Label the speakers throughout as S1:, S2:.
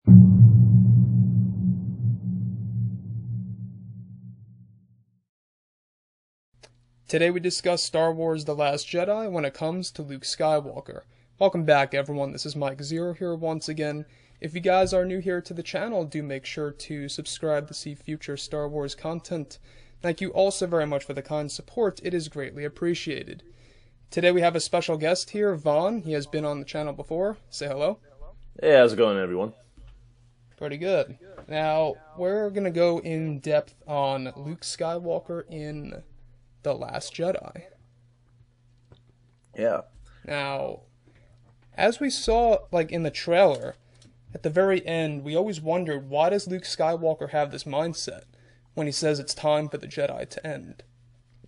S1: Today we discuss Star Wars The Last Jedi when it comes to Luke Skywalker. Welcome back everyone, this is Mike ZEROH here once again. If you guys are new here to the channel, do make sure to subscribe to see future Star Wars content. Thank you also very much for the kind support, it is greatly appreciated. Today we have a special guest here, Vaughn. He has been on the channel before. Say hello.
S2: Hey, how's it going everyone?
S1: Pretty good. Now, we're going to go in depth on Luke Skywalker in The Last Jedi.
S2: Yeah.
S1: Now, as we saw, in the trailer, at the very end, we always wondered, why does Luke Skywalker have this mindset when he says it's time for the Jedi to end?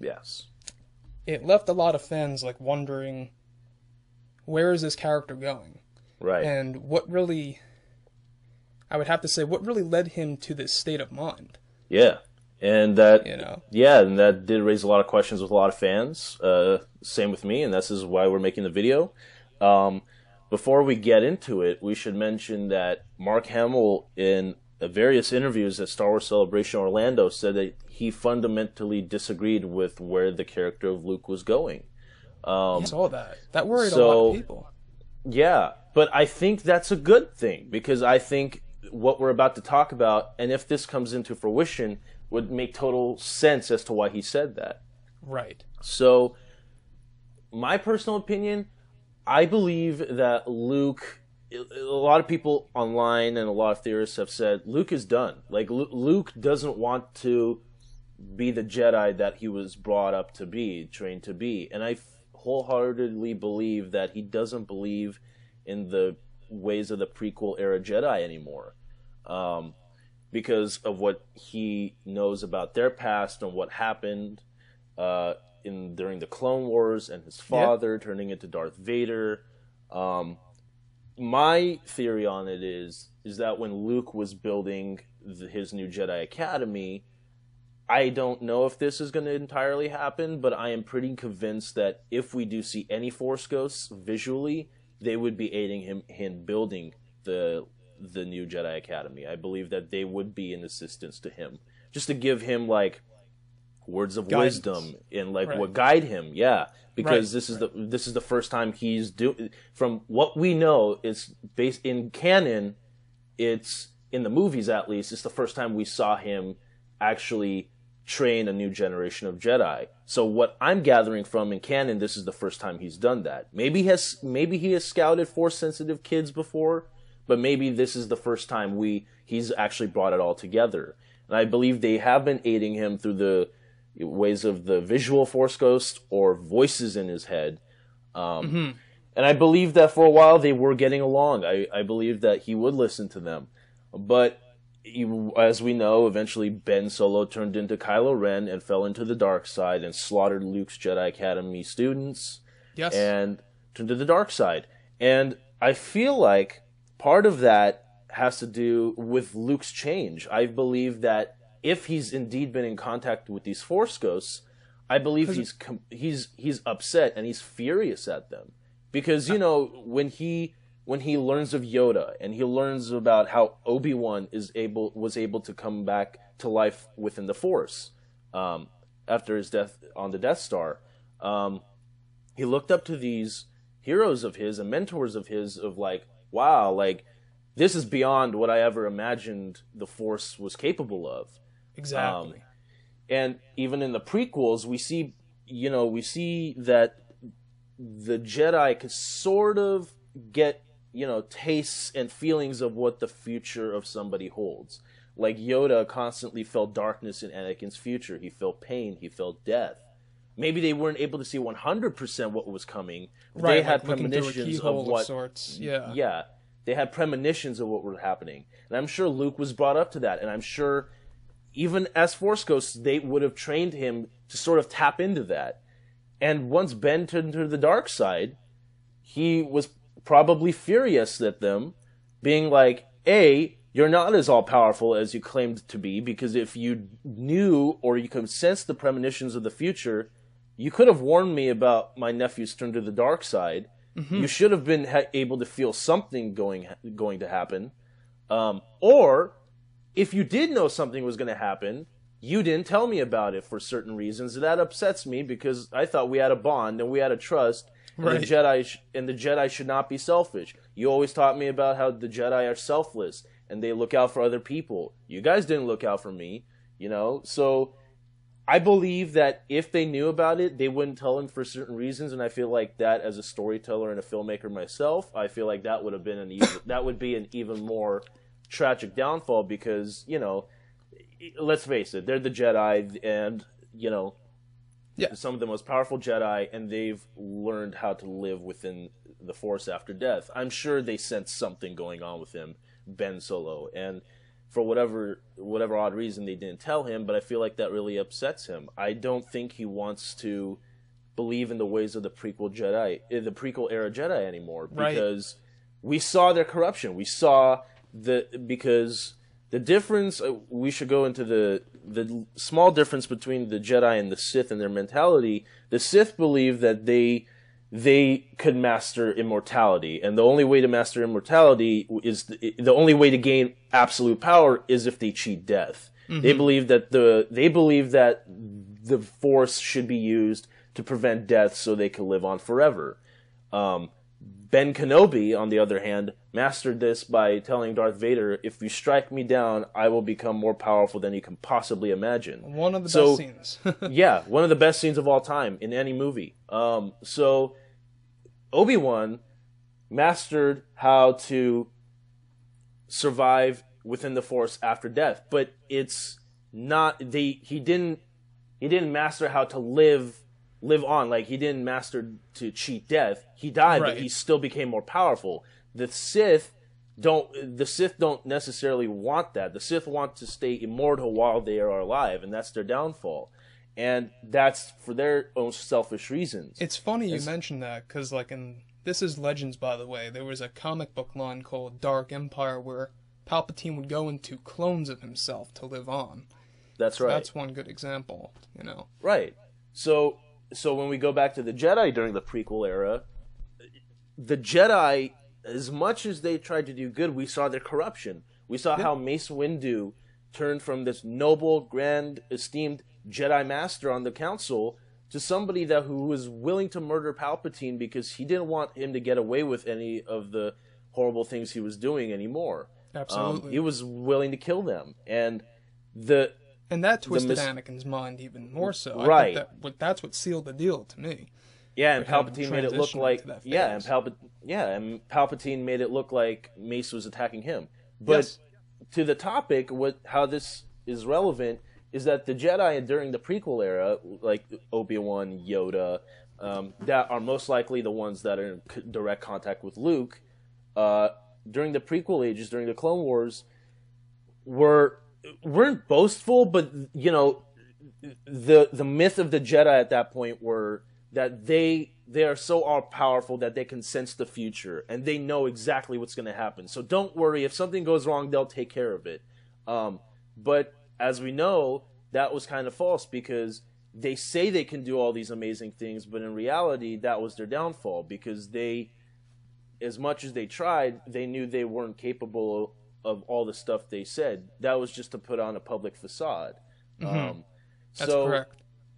S2: Yes.
S1: It left a lot of fans, wondering, where is this character going?
S2: Right.
S1: And what really led him to this state of mind?
S2: Yeah. And that,
S1: Yeah,
S2: and that did raise a lot of questions with a lot of fans. Same with me, and this is why we're making the video. Before we get into it, we should mention that Mark Hamill, in various interviews at Star Wars Celebration Orlando, said that he fundamentally disagreed with where the character of Luke was going.
S1: I saw that. That worried a lot of people.
S2: Yeah, but I think that's a good thing, because I think what we're about to talk about, and if this comes into fruition, would make total sense as to why he said that.
S1: Right.
S2: So, my personal opinion, I believe that Luke, a lot of people online and a lot of theorists have said, Luke is done. Luke doesn't want to be the Jedi that he was brought up to be, trained to be. And I wholeheartedly believe that he doesn't believe in the ways of the prequel era Jedi anymore. Because of what he knows about their past and what happened during the Clone Wars and his father turning into Darth Vader. My theory on it is that when Luke was building his new Jedi Academy, I don't know if this is going to entirely happen, but I am pretty convinced that if we do see any Force ghosts visually, they would be aiding him in building the new Jedi Academy. I believe that they would be an assistance to him, just to give him words of
S1: guidance.
S2: Wisdom and
S1: Right.
S2: what guide him. Yeah, because this is the first time he's from what we know, it's based in canon. It's in the movies, at least. It's the first time we saw him actually train a new generation of Jedi. So what I'm gathering from in canon, this is the first time he's done that. Maybe he has scouted Force sensitive kids before, but maybe this is the first time he's actually brought it all together. And I believe they have been aiding him through the ways of the visual Force ghost or voices in his head. And I believe that for a while they were getting along. I believe that he would listen to them. But as we know, eventually Ben Solo turned into Kylo Ren and fell into the dark side and slaughtered Luke's Jedi Academy students.
S1: Yes.
S2: And turned to the dark side. And I feel like part of that has to do with Luke's change. I believe that if he's indeed been in contact with these Force ghosts, I believe he's upset and he's furious at them. Because, when he learns of Yoda and he learns about how Obi-Wan was able to come back to life within the Force after his death on the Death Star, he looked up to these heroes of his and mentors of his wow, this is beyond what I ever imagined the Force was capable of.
S1: Exactly.
S2: And even in the prequels, we see that the Jedi could sort of get, tastes and feelings of what the future of somebody holds. Like Yoda constantly felt darkness in Anakin's future. He felt pain. He felt death. Maybe they weren't able to see 100% what was coming. But
S1: right,
S2: they had
S1: premonitions
S2: of what
S1: sorts. Yeah.
S2: Yeah. They had premonitions of what was happening. And I'm sure Luke was brought up to that. And I'm sure even as Force ghosts, they would have trained him to sort of tap into that. And once Ben turned to the dark side, he was probably furious at them, being like, A, you're not as all-powerful as you claimed to be, because if you knew or you could sense the premonitions of the future, you could have warned me about my nephew's turn to the dark side. Mm-hmm. You should have been able to feel something going to happen. Or if you did know something was going to happen, you didn't tell me about it for certain reasons. That upsets me because I thought we had a bond and we had a trust. And
S1: Right.
S2: the Jedi should not be selfish. You always taught me about how the Jedi are selfless and they look out for other people. You guys didn't look out for me, you know? So I believe that if they knew about it, they wouldn't tell him for certain reasons, and I feel like that as a storyteller and a filmmaker myself, I feel like that would have been that would be an even more tragic downfall because, you know, let's face it, they're the Jedi and, you know, some of the most powerful Jedi, and they've learned how to live within the Force after death. I'm sure they sensed something going on with him, Ben Solo, and for whatever odd reason they didn't tell him, but I feel like that really upsets him. I don't think he wants to believe in the ways of the prequel era Jedi anymore, because we saw their corruption. We saw because the difference, we should go into the small difference between the Jedi and the Sith and their mentality. The Sith believe that they could master immortality, and the only way to master immortality is the only way to gain absolute power is if they cheat death. Mm-hmm. They believe that the Force should be used to prevent death so they can live on forever. Ben Kenobi, on the other hand, mastered this by telling Darth Vader, "If you strike me down, I will become more powerful than you can possibly imagine."
S1: One of the best scenes.
S2: Yeah, one of the best scenes of all time in any movie. So Obi-Wan mastered how to survive within the Force after death, but it's not he didn't master how to live on. Like, he didn't master to cheat death. He died, but he still became more powerful. The Sith don't necessarily want that. The Sith want to stay immortal while they are alive, and that's their downfall. And that's for their own selfish reasons.
S1: It's funny you mentioned that, because this is Legends, by the way. There was a comic book line called Dark Empire where Palpatine would go into clones of himself to live on.
S2: That's right.
S1: That's one good example, you know.
S2: Right. So when we go back to the Jedi during the prequel era, the Jedi, as much as they tried to do good, we saw their corruption. We saw how Mace Windu turned from this noble, grand, esteemed Jedi Master on the Council to somebody who was willing to murder Palpatine because he didn't want him to get away with any of the horrible things he was doing anymore.
S1: Absolutely.
S2: He was willing to kill them. And
S1: that twisted Anakin's mind even more so.
S2: Right.
S1: I think that's what sealed the deal to me.
S2: Yeah, and Palpatine made it look like Palpatine made it look like Mace was attacking him. But to the topic, how this is relevant is that the Jedi during the prequel era, like Obi-Wan, Yoda, that are most likely the ones that are in direct contact with Luke, during the prequel ages, during the Clone Wars, weren't boastful, but, you know, the myth of the Jedi at that point were that they are so all-powerful that they can sense the future, and they know exactly what's going to happen. So don't worry, if something goes wrong, they'll take care of it. But as we know, that was kind of false, because they say they can do all these amazing things, but in reality, that was their downfall, because as much as they tried, they knew they weren't capable of all the stuff they said. That was just to put on a public facade.
S1: Mm-hmm. That's correct.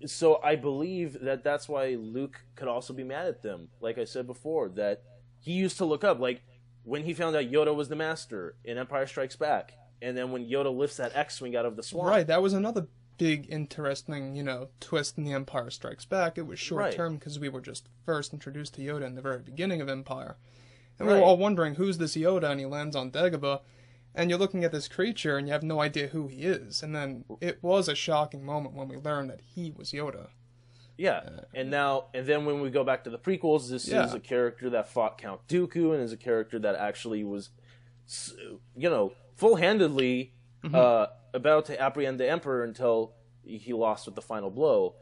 S2: So I believe that's why Luke could also be mad at them. Like I said before, that he used to look up, like when he found out Yoda was the Master in Empire Strikes Back, and then when Yoda lifts that X-Wing out of the swamp. Right,
S1: that was another big, interesting, twist in the Empire Strikes Back. It was short-term because we were just first introduced to Yoda in the very beginning of Empire. And we were all wondering, who's this Yoda? And he lands on Dagobah. And you're looking at this creature, and you have no idea who he is. And then it was a shocking moment when we learned that he was Yoda.
S2: Yeah, and then when we go back to the prequels, this is a character that fought Count Dooku, and is a character that actually was, full-handedly about to apprehend the Emperor until he lost with the final blow.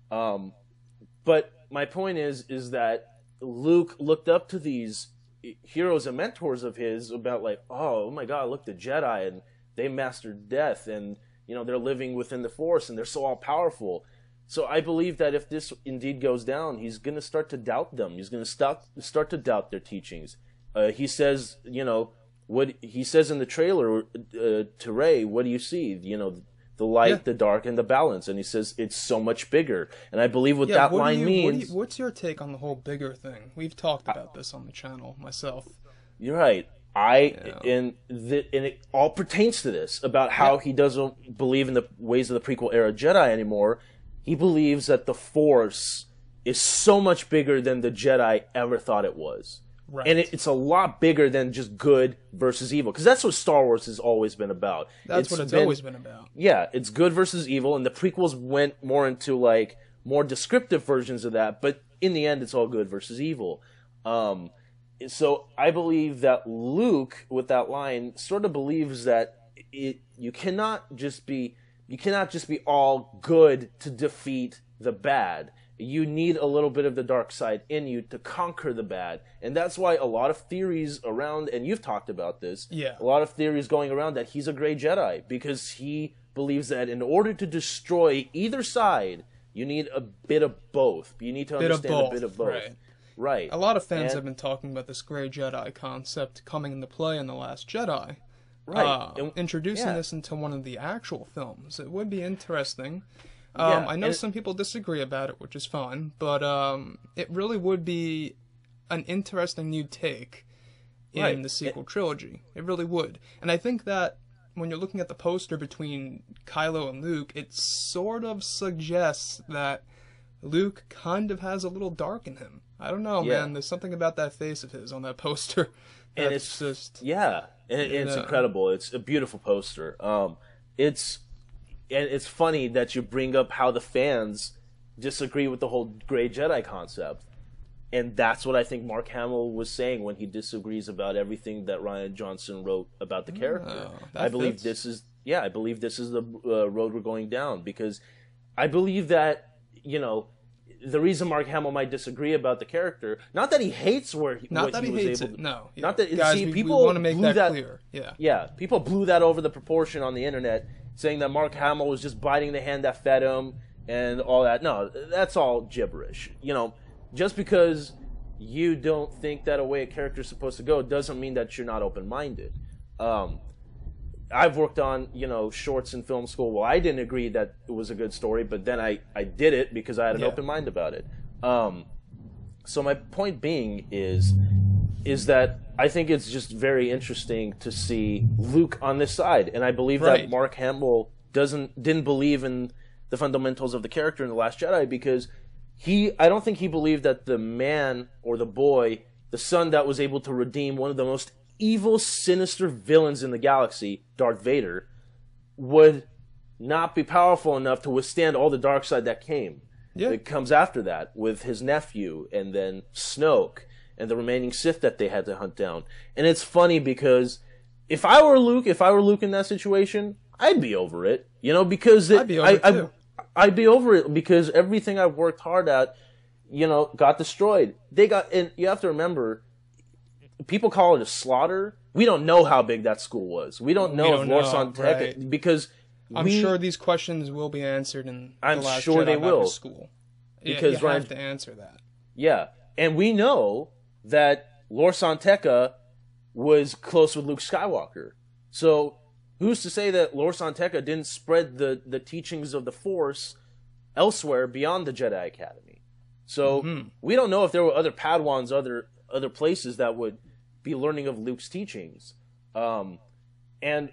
S2: But my point is that Luke looked up to these heroes and mentors of his about, like, oh my god, look, the Jedi, and they mastered death, and they're living within the Force, and they're so all powerful. So I believe that if this indeed goes down, he's going to start to doubt them. He's going to start to doubt their teachings. He says, what he says in the trailer to Rey, what do you see? You know, the light, the dark, and the balance. And he says it's so much bigger. And I believe what that line means...
S1: what's your take on the whole bigger thing? We've talked about this on the channel, myself.
S2: You're right. And it all pertains to this, about how he doesn't believe in the ways of the prequel era Jedi anymore. He believes that the Force is so much bigger than the Jedi ever thought it was. Right. And it's a lot bigger than just good versus evil. Because that's what Star Wars has always been about.
S1: That's what it's always been about.
S2: Yeah, it's good versus evil, and the prequels went more into, like, more descriptive versions of that, but in the end, it's all good versus evil. So I believe that Luke, with that line, sort of believes that you cannot just be all good to defeat the bad. You need a little bit of the dark side in you to conquer the bad. And that's why a lot of theories around, and you've talked about this, a lot of theories going around that he's a gray Jedi, because he believes that in order to destroy either side, you need a bit of both. You need to understand a bit of both. Right.
S1: A lot of fans have been talking about this gray Jedi concept coming into play in The Last Jedi. Right. Introducing this into one of the actual films. It would be interesting. I know some people disagree about it, which is fine, but it really would be an interesting new take in the sequel trilogy. It really would. And I think that when you're looking at the poster between Kylo and Luke, it sort of suggests that Luke kind of has a little dark in him. I don't know, man. There's something about that face of his on that poster.
S2: And it's just... Yeah, and it's incredible. It's a beautiful poster. It's funny that you bring up how the fans disagree with the whole gray Jedi concept. And that's what I think Mark Hamill was saying when he disagrees about everything that Rian Johnson wrote about the character. I believe this is the road we're going down, because I believe that, you know, the reason Mark Hamill might disagree about the character, not that he hates what he was able to...
S1: No. Yeah.
S2: Not that...
S1: Guys,
S2: people
S1: we want to make that clear.
S2: Yeah, people blew that over the proportion on the internet, saying that Mark Hamill was just biting the hand that fed him and all that. No, that's all gibberish. You know, just because you don't think that a way a character's supposed to go doesn't mean that you're not open-minded. I've worked on, you know, shorts in film school. Well, I didn't agree that it was a good story, but then I did it because I had an open mind about it. So my point being is that I think it's just very interesting to see Luke on this side, and I believe that Mark Hamill didn't believe in the fundamentals of the character in The Last Jedi, because I don't think he believed that the man or the boy, the son that was able to redeem one of the most evil, sinister villains in the galaxy, Darth Vader, would not be powerful enough to withstand all the dark side that came. It comes after that, with his nephew, and then Snoke, and the remaining Sith that they had to hunt down. And it's funny because if I were Luke in that situation, I'd be over it. You know, because
S1: I'd be over it too.
S2: I'd be over it because everything I've worked hard at, you know, got destroyed. And you have to remember, people call it a slaughter. We don't know how big that school was. We don't know if Lorsan Tech, because
S1: I'm sure these questions will be answered in The Last Jedi
S2: they will.
S1: School.
S2: Because
S1: you have to answer that.
S2: Yeah, and we know that Lorsan Tekka was close with Luke Skywalker. So who's to say that Lorsan Tekka didn't spread the teachings of the Force elsewhere beyond the Jedi Academy? So we don't know if there were other Padawans, other places that would be learning of Luke's teachings. And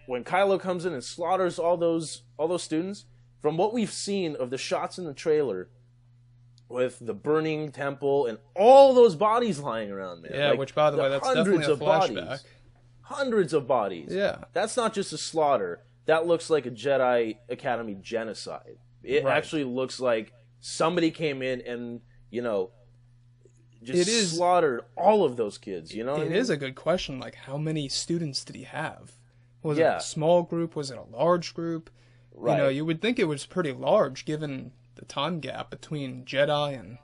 S2: when Kylo comes in and slaughters all those students, from what we've seen of the shots in the trailer, with the burning temple and all those bodies lying around, man.
S1: Yeah, like, which, by the way, that's definitely a flashback.
S2: Hundreds of bodies.
S1: Yeah.
S2: That's not just a slaughter. That looks like a Jedi Academy genocide. It actually looks like somebody came in and, you know, just slaughtered all of those kids, you know?
S1: It is a good question. Like, how many students did he have? Was it a small group? Was it a large group? Right. You know, you would think it was pretty large, given the time gap between Jedi and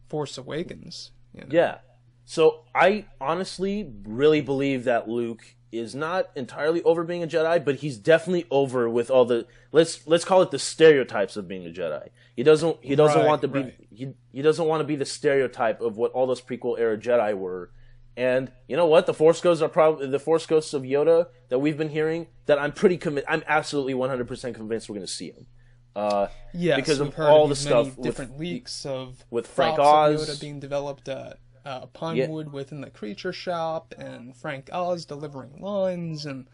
S1: Force Awakens. You know? Yeah.
S2: So I honestly really believe that Luke is not entirely over being a Jedi, but he's definitely over with all the let's call it the stereotypes of being a Jedi. He doesn't want to be he doesn't want to be the stereotype of what all those prequel era Jedi were. And you know what? The Force Ghosts are probably the Force Ghosts of Yoda that we've been hearing. That I'm pretty I'm absolutely 100% convinced we're going to see them.
S1: Yes,
S2: because
S1: we've
S2: of
S1: heard
S2: all
S1: of
S2: the stuff
S1: different leaks of
S2: with Frank
S1: props of
S2: Oz
S1: Yoda being developed at Pinewood within the Creature Shop, and Frank Oz delivering lines, and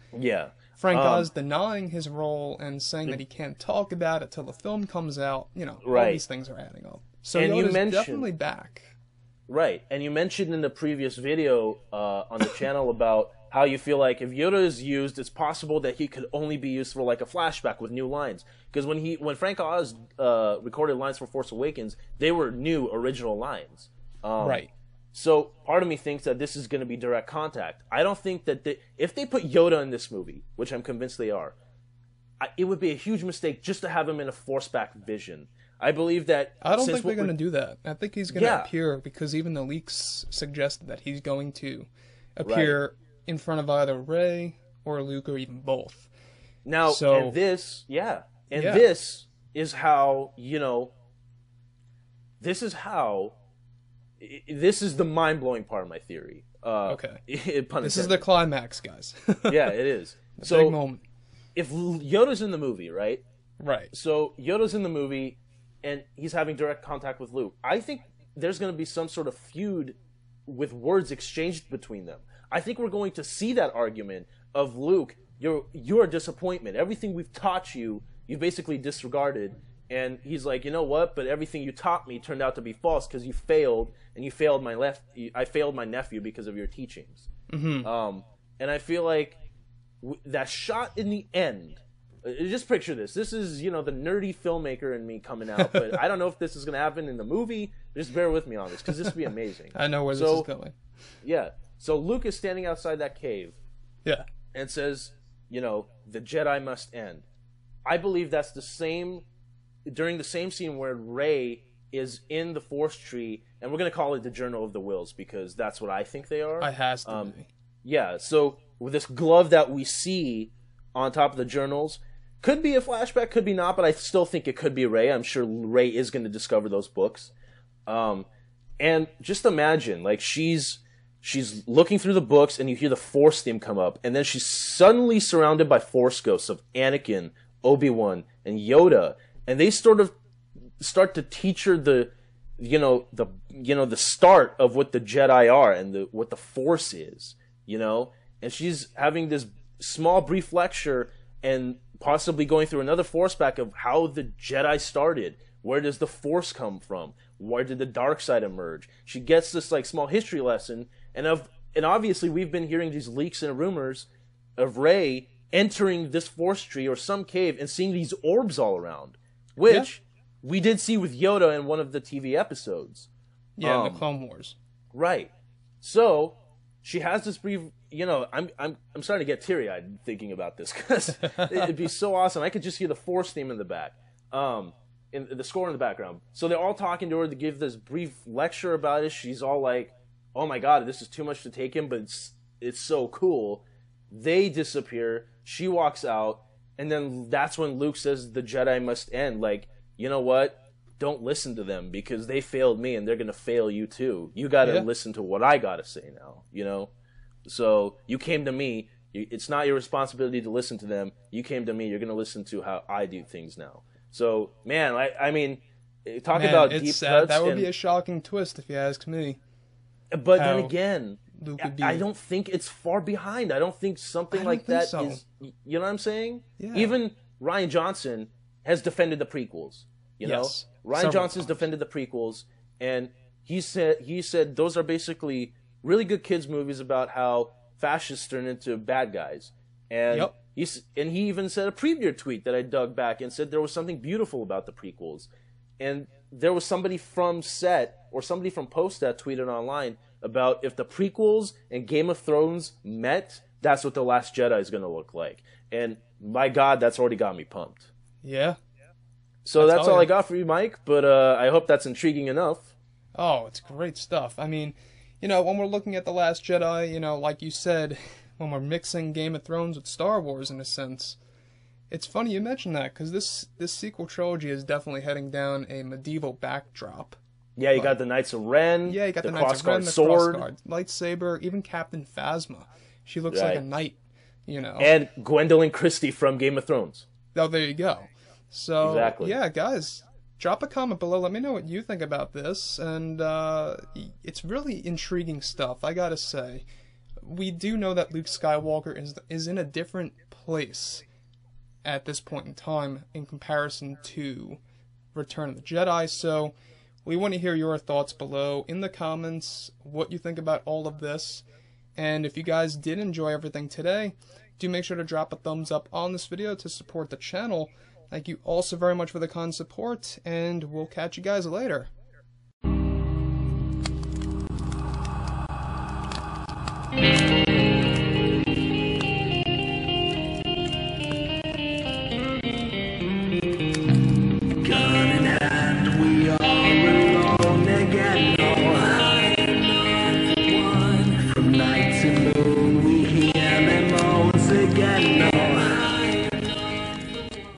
S1: Frank Oz denying his role and saying that he can't talk about it till the film comes out. You know, all these things are adding up. So Yoda's definitely back.
S2: Right, and you mentioned in the previous video on the channel about how you feel like if Yoda is used, it's possible that he could only be used for like a flashback with new lines. Because when Frank Oz recorded lines for Force Awakens, they were new original lines.
S1: Right.
S2: So part of me thinks that this is going to be direct contact. I don't think that if they put Yoda in this movie, which I'm convinced they are, it would be a huge mistake just to have him in a Force-back vision. I believe that...
S1: I don't think they're going to do that. I think he's going to appear, because even the leaks suggested that he's going to appear in front of either Rey or Luke, or even both.
S2: Now, and this is how, you know... This is the mind-blowing part of my theory.
S1: Okay. This is the climax, guys.
S2: Yeah, it is.
S1: So, big moment.
S2: If Yoda's in the movie, right?
S1: Right.
S2: So Yoda's in the movie, and he's having direct contact with Luke. I think there's going to be some sort of feud with words exchanged between them. I think we're going to see that argument of Luke, you're a disappointment. Everything we've taught you, you basically disregarded. And he's like, you know what? But everything you taught me turned out to be false because you failed, and I failed my nephew because of your teachings. Mm-hmm. And I feel like that shot in the end. Just picture this. This is, you know, the nerdy filmmaker in me coming out, but I don't know if this is going to happen in the movie. Just bear with me on this, because this would be amazing.
S1: I know where this is going.
S2: Yeah. So Luke is standing outside that cave.
S1: Yeah.
S2: And says, you know, the Jedi must end. I believe that's the same, during the same scene where Rey is in the Force Tree, and we're going to call it the Journal of the Wills, because that's what I think they are.
S1: It has to be.
S2: Yeah, so with this glove that we see on top of the journals, could be a flashback, could be not, but I still think it could be Rey. I'm sure Rey is going to discover those books. And just imagine, like, she's looking through the books, and you hear the Force theme come up, and then she's suddenly surrounded by Force ghosts of Anakin, Obi-Wan, and Yoda, and they sort of start to teach her the start of what the Jedi are and what the Force is, you know? And she's having this small, brief lecture and possibly going through another Force back of how the Jedi started. Where does the Force come from? Where did the dark side emerge? She gets this like small history lesson, and obviously we've been hearing these leaks and rumors of Rey entering this Force tree or some cave and seeing these orbs all around, which we did see with Yoda in one of the TV episodes.
S1: Yeah, in the Clone Wars.
S2: Right. So she has this brief. You know, I'm starting to get teary-eyed thinking about this, because it'd be so awesome. I could just hear the Force theme in the back, in the score in the background. So they're all talking to her to give this brief lecture about it. She's all like, "Oh my God, this is too much to take in, but it's so cool." They disappear. She walks out, and then that's when Luke says the Jedi must end. Like, you know what? Don't listen to them, because they failed me, and they're gonna fail you too. You gotta listen to what I gotta say now. You know. So you came to me. It's not your responsibility to listen to them. You came to me. You're going to listen to how I do things now. So, man, I mean, talk about deep cuts.
S1: That would be a shocking twist if you ask me.
S2: But then again, I don't think it's far behind. I don't think something like that is... You know what I'm saying?
S1: Yeah.
S2: Even Rian Johnson has defended the prequels. You know? Rian Johnson's defended the prequels, and he said those are basically really good kids movies about how fascists turn into bad guys. And he even said a preview tweet that I dug back and said there was something beautiful about the prequels. And there was somebody from set or somebody from post that tweeted online about if the prequels and Game of Thrones met, that's what The Last Jedi is going to look like. And my God, that's already got me pumped.
S1: Yeah.
S2: So that's all I got for you, Mike. But I hope that's intriguing enough.
S1: Oh, it's great stuff. I mean, you know, when we're looking at The Last Jedi, you know, like you said, when we're mixing Game of Thrones with Star Wars in a sense, it's funny you mention that, because this sequel trilogy is definitely heading down a medieval backdrop.
S2: Yeah, you got the Knights of Ren.
S1: Yeah, you got the
S2: Knights
S1: of Ren, the
S2: sword,
S1: crossguard, lightsaber, even Captain Phasma. She looks like a knight, you know.
S2: And Gwendolyn Christie from Game of Thrones.
S1: Oh, there you go. So,
S2: exactly.
S1: Yeah, guys, drop a comment below. Let me know what you think about this. And it's really intriguing stuff, I gotta say. We do know that Luke Skywalker is in a different place at this point in time in comparison to Return of the Jedi. So we want to hear your thoughts below in the comments, what you think about all of this. And if you guys did enjoy everything today, do make sure to drop a thumbs up on this video to support the channel. Thank you also very much for the kind support, and we'll catch you guys later.